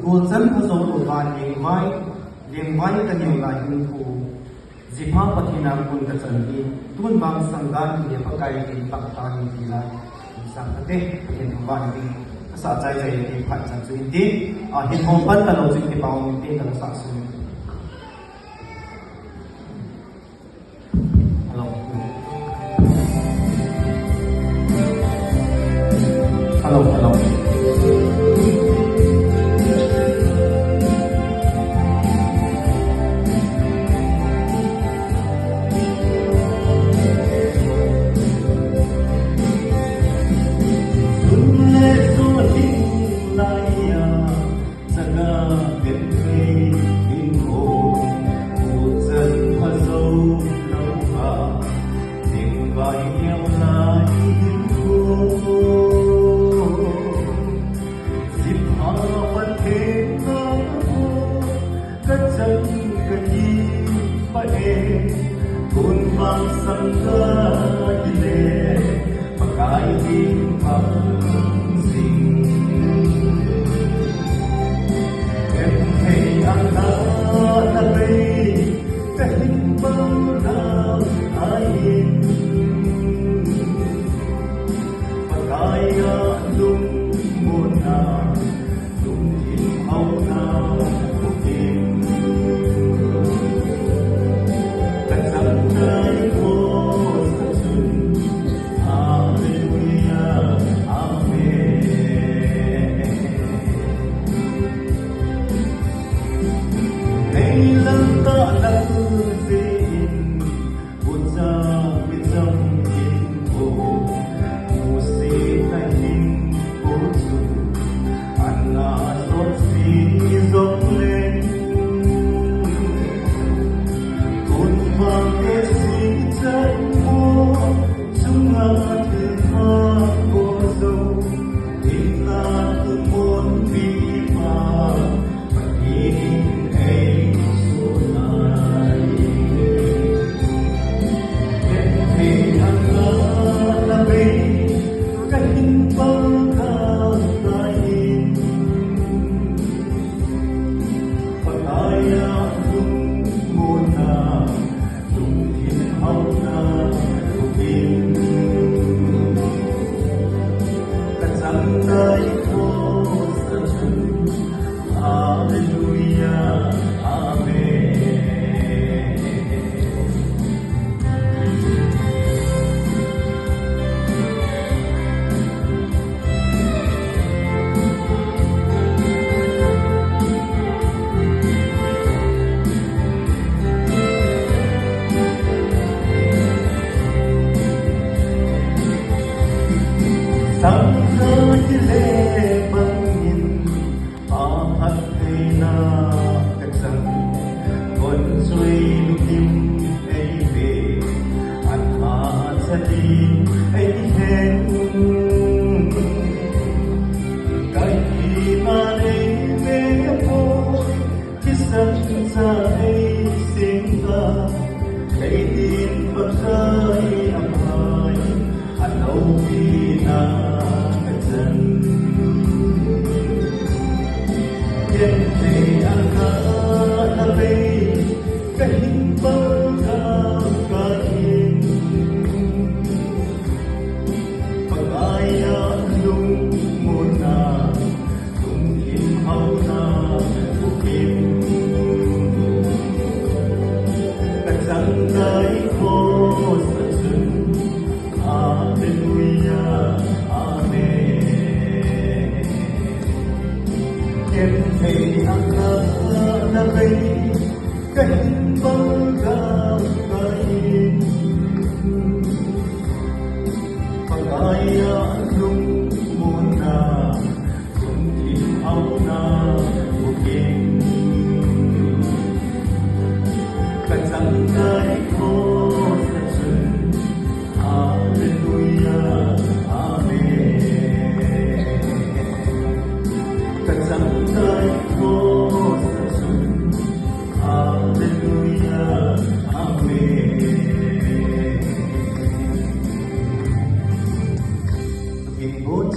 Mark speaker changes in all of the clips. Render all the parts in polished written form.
Speaker 1: Buồn dân có dấu của đoàn liền vai cái nhiều lại hương phù dịp hoa bạc hình nam quân cả trần đi tuôn vang sang gan thì phải cái thì tặng ta thì là sang thế hiện của bạn thì xã trái dày thì phải sản xuất đi hiện hồng phân là đầu thì bảo mình tên là sản xuất hello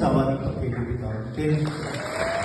Speaker 1: Sawan, okay,